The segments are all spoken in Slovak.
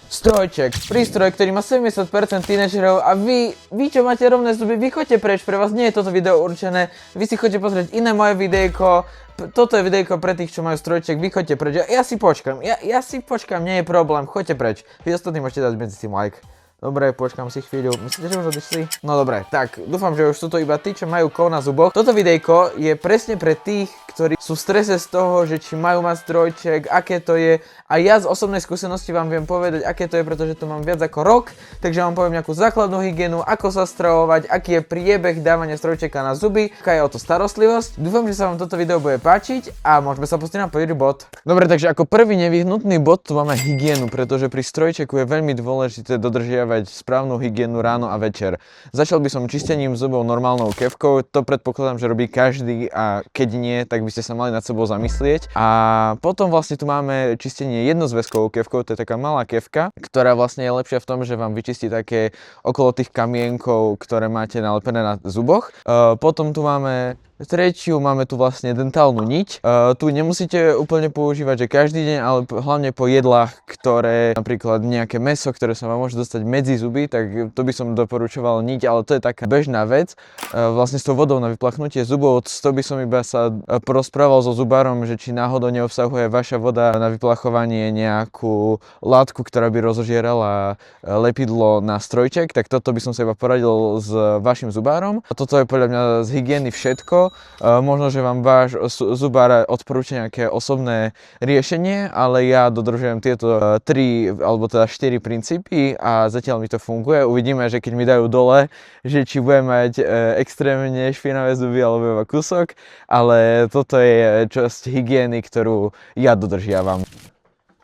Strojček, prístroj, ktorý má 70% tínedžerov a vy čo máte rovné zuby, vy choďte preč, pre vás nie je toto video určené, vy si choďte pozrieť iné moje videjko, toto je videjko pre tých, čo majú strojček, vy choďte preč, ja si počkam, ja si počkam, nie je problém, choďte preč, vy ostatní môžete dať medzi tým like. Dobre, počkám si chvíľu. Myslíte, že už odišli? No dobre, tak dúfam, že už sú to iba tí, čo majú kov na zuboch. Toto videjko je presne pre tých, ktorí sú v strese z toho, že či majú mať strojček, aké to je. A ja z osobnej skúsenosti vám viem povedať, aké to je, pretože to mám viac ako rok. Takže vám poviem nejakú základnú hygienu, ako sa stravovať, aký je priebeh dávania strojčeka na zuby, aká je o to starostlivosť. Dúfam, že sa vám toto video bude páčiť a môžeme sa pustiť na prvý bod. Dobre, takže ako prvý nevyhnutný bod tu máme hygienu, pretože pri strojčeku je veľmi dôležité dodržiavať správnu hygienu ráno a večer. Začal by som čistením zubov normálnou kefkou, to predpokladám, že robí každý a keď nie, tak by ste sa mali nad sebou zamyslieť. A potom vlastne tu máme čistenie jednozväzkovou kefkou, to je taká malá kefka, ktorá vlastne je lepšia v tom, že vám vyčistí také okolo tých kamienkov, ktoré máte nalepené na zuboch. Potom tu máme tretiu, máme tu vlastne dentálnu niť. Tu nemusíte úplne používať, že každý deň, ale hlavne po jedlách, ktoré napríklad nejaké mäso, ktoré sa vám môže dostať medzi zuby, tak to by som doporučoval niť, ale to je taká bežná vec. Vlastne s tou vodou na vyplachnutie zubov, to by som iba sa porozprával so zubárom, že či náhodou neobsahuje vaša voda na vyplachovanie nejakú látku, ktorá by rozožierala lepidlo na strojček, tak toto by som sa iba poradil s vašim zubárom. A toto je podľa mňa z hygieny všetko. Možno, že vám váš zubár odporúča nejaké osobné riešenie, ale ja dodržujem tieto 3 alebo teda 4 princípy a zatiaľ mi to funguje. Uvidíme, že keď mi dajú dole, že či budem mať extrémne špinavé zuby alebo iba kúsok, ale toto je časť hygieny, ktorú ja dodržiavam.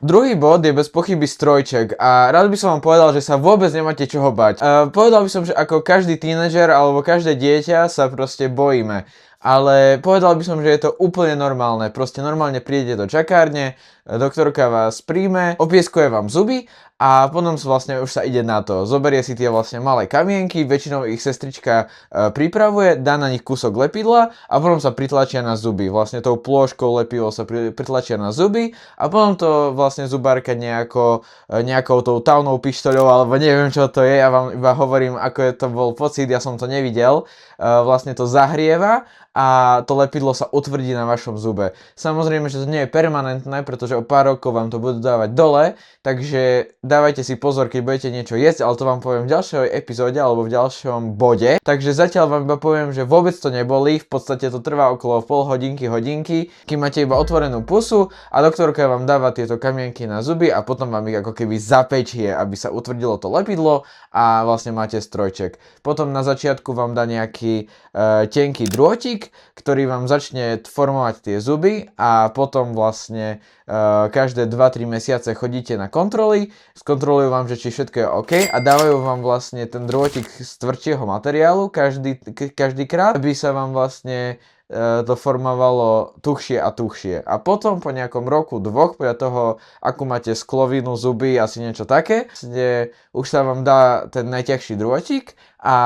Druhý bod je bez pochyby strojček a rád by som vám povedal, že sa vôbec nemáte čoho bať. Povedal by som, že ako každý tínedžer alebo každé dieťa sa proste bojíme. Ale povedal by som, že je to úplne normálne. Proste normálne prídete do čakárne, doktorka vás príjme, opieskuje vám zuby a potom vlastne už sa ide na to. Zoberie si tie vlastne malé kamienky, väčšinou ich sestrička pripravuje, dá na nich kúsok lepidla a potom sa pritlačia na zuby. Vlastne tou plôžkou lepivo sa pritlačia na zuby a potom to vlastne zubárka nejakou tou távnou pištoľou alebo neviem čo to je, ja vám iba hovorím, ako je to bol pocit, ja som to nevidel. Vlastne to zahrieva a to lepidlo sa utvrdí na vašom zube. Samozrejme, že to nie je permanentné, pretože o pár rokov vám to budú dávať dole, takže dávajte si pozor, keď budete niečo jesť, ale to vám poviem v ďalšej epizóde alebo v ďalšom bode. Takže zatiaľ vám iba poviem, že vôbec to nebolí, v podstate to trvá okolo pol hodinky, kým máte iba otvorenú pusu a doktorka vám dáva tieto kamienky na zuby a potom vám ich ako keby zapečie, aby sa utvrdilo to lepidlo a vlastne máte strojček. Potom na začiatku vám dá nejaký tenký drôtik, ktorý vám začne formovať tie zuby a potom vlastne každé 2-3 mesiace chodíte na kontroly, skontrolujú vám, že či všetko je OK a dávajú vám vlastne ten drôtik z tvrdšieho materiálu každý krát, aby sa vám vlastne to formovalo tuchšie a tuchšie. A potom po nejakom roku, dvoch, podľa toho, akú máte sklovinu, zuby, asi niečo také, kde už sa vám dá ten najťažší drôtik a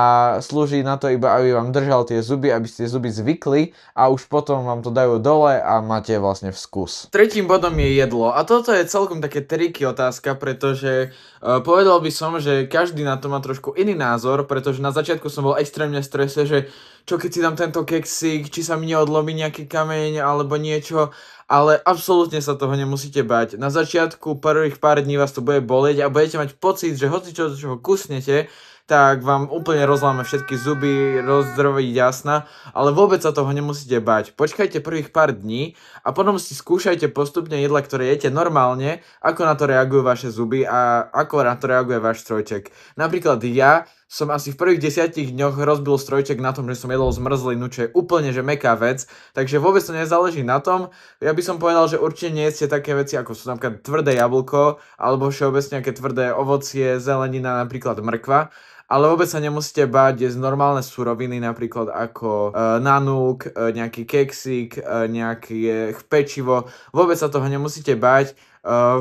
slúži na to iba, aby vám držal tie zuby, aby ste zuby zvykli a už potom vám to dajú dole a máte vlastne vkus. Tretím bodom je jedlo a toto je celkom také triky otázka, pretože povedal by som, že každý na to má trošku iný názor, pretože na začiatku som bol extrémne v strese, že čo keď si dám tento keksík, či sa mi neodlomí nejaký kameň alebo niečo, ale absolútne sa toho nemusíte bať. Na začiatku prvých pár dní vás to bude bolieť a budete mať pocit, že hoci čo kusnete, tak vám úplne rozláme všetky zuby, rozdrví jasna, ale vôbec sa toho nemusíte bať. Počkajte prvých pár dní a potom si skúšajte postupne jedla, ktoré jete normálne, ako na to reagujú vaše zuby a ako na to reaguje váš strojček. Napríklad ja som asi v prvých 10 dňoch rozbil strojček na tom, že som jedol zmrzlinu, čo je úplne že mäkká vec, takže vôbec to nezáleží na tom. Ja by som povedal, že určite nie jeste také veci, ako sú napríklad tvrdé jablko, alebo všeobecne nejaké tvrdé ovocie, zelenina, napríklad mrkva. Ale vôbec sa nemusíte báť jesť normálne suroviny, napríklad ako nanúk, nejaký keksík, nejaké pečivo. Vôbec sa toho nemusíte bať,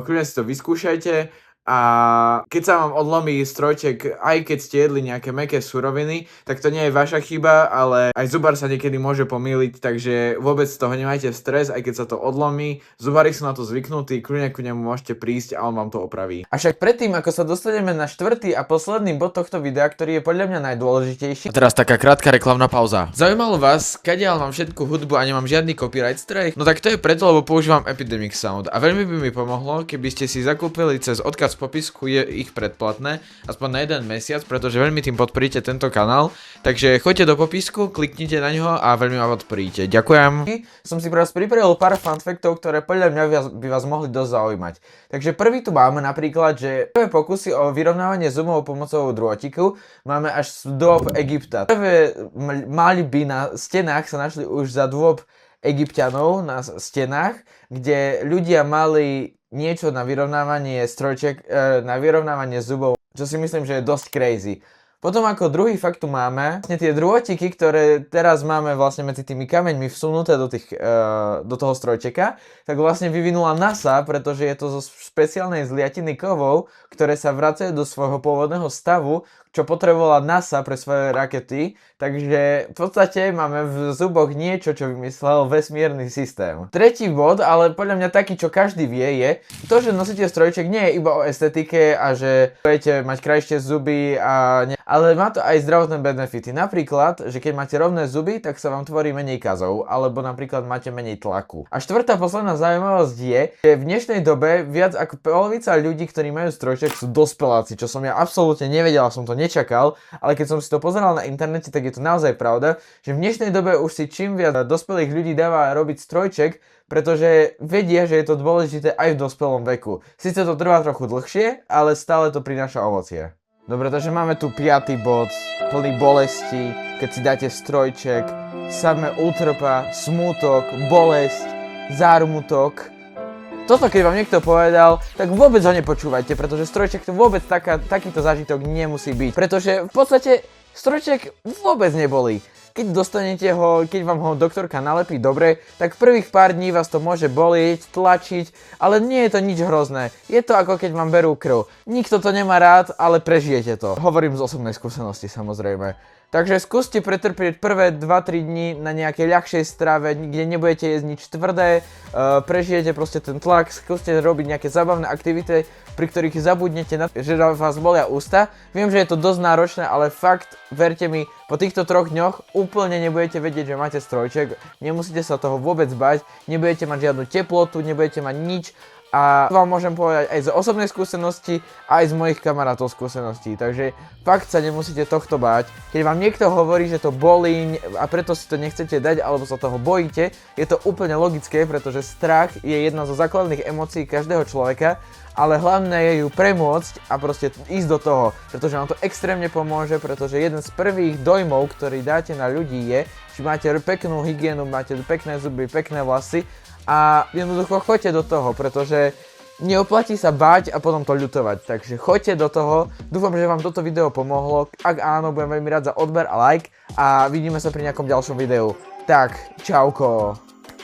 kľudne si to vyskúšajte A keď sa vám odlomí strojček, aj keď ste jedli nejaké mäkké suroviny, tak to nie je vaša chyba, ale aj zubar sa niekedy môže pomýliť, takže vôbec z toho nemajte stres, aj keď sa to odlomí. Zubári sú na to zvyknutí, kľudne ku nemu môžete prísť a on vám to opraví. A však predtým, ako sa dostaneme na štvrtý a posledný bod tohto videa, ktorý je podľa mňa najdôležitejší. A teraz taká krátka reklamná pauza. Zaujímalo vás, kadiaľ mám všetku hudbu a nemám žiadny copyright strike? No tak to je preto, lebo používam Epidemic Sound a veľmi by mi pomohlo, keby ste si zakúpili cez odkaz v popisku, je ich predplatné, aspoň na 1 mesiac, pretože veľmi tým podporíte tento kanál. Takže choďte do popisku, kliknite na ňo a veľmi ma podporíte. Ďakujem. Som si pre vás pripravil pár fanfaktov, ktoré podľa mňa by vás mohli dosť zaujímať. Takže prvý tu máme napríklad, že prvé pokusy o vyrovnávanie zubov pomocou drôtiku máme až z dôb Egypta. Prvé maľby na stenách sa našli už za dôb Egypťanov na stenách, kde ľudia mali niečo na vyrovnávanie na vyrovnávanie zubov, čo si myslím, že je dosť crazy. Potom ako druhý fakt tu máme vlastne tie drôtiky, ktoré teraz máme vlastne medzi tými kameňmi vsunuté do toho strojčeka, tak vlastne vyvinula NASA, pretože je to zo špeciálnej zliatiny kovov, ktoré sa vracajú do svojho pôvodného stavu, čo potrebovala NASA pre svoje rakety, takže v podstate máme v zuboch niečo, čo vymyslel vesmírny systém. Tretí bod, ale podľa mňa taký, čo každý vie, je to, že nosíte strojček nie je iba o estetike a že budete mať krajšie zuby ale má to aj zdravotné benefity. Napríklad, že keď máte rovné zuby, tak sa vám tvorí menej kazov, alebo napríklad máte menej tlaku. A štvrtá posledná zaujímavosť je, že v dnešnej dobe viac ako polovica ľudí, ktorí majú strojček, sú dospeláci, čo som ja absolútne nevedel, som to nečakal, ale keď som si to pozeral na internete, tak je to naozaj pravda, že v dnešnej dobe už si čím viac dospelých ľudí dáva robiť strojček, pretože vedia, že je to dôležité aj v dospelom veku. Sice to trvá trochu dlhšie, ale stále to prináša ovocie. Dobre, takže máme tu 5. bod, plný bolesti, keď si dáte strojček, samé útrpa, smútok, bolesť, zármutok. Toto keď vám niekto povedal, tak vôbec ho nepočúvajte, pretože strojček to vôbec takýto zážitok nemusí byť. Pretože v podstate strojček vôbec nebolí. Keď dostanete ho, keď vám ho doktorka nalepí dobre, tak prvých pár dní vás to môže bolieť, tlačiť, ale nie je to nič hrozné. Je to ako keď vám berú krv. Nikto to nemá rád, ale prežijete to. Hovorím z osobnej skúsenosti samozrejme. Takže skúste pretrpieť prvé 2-3 dní na nejakej ľahšej strave, kde nebudete jesť nič tvrdé, prežijete proste ten tlak, skúste robiť nejaké zábavné aktivity, pri ktorých zabudnete na to, že vás bolia ústa. Viem, že je to dosť náročné, ale fakt, verte mi, po týchto 3 dňoch úplne nebudete vedieť, že máte strojček, nemusíte sa toho vôbec bať, nebudete mať žiadnu teplotu, nebudete mať nič. A vám môžem povedať aj z osobnej skúsenosti, aj z mojich kamarátov skúseností. Takže fakt sa nemusíte tohto báť. Keď vám niekto hovorí, že to bolí a preto si to nechcete dať alebo sa toho bojíte, je to úplne logické, pretože strach je jedna zo základných emócií každého človeka, ale hlavné je ju premôcť a proste ísť do toho, pretože vám to extrémne pomôže, pretože jeden z prvých dojmov, ktorý dáte na ľudí je, že máte peknú hygienu, máte pekné zuby, pekné vlasy. A jednoducho choďte do toho, pretože neoplatí sa báť a potom to ľutovať. Takže choďte do toho. Dúfam, že vám toto video pomohlo. Ak áno, budem veľmi rád za odber a like. A vidíme sa pri nejakom ďalšom videu. Tak, čauko.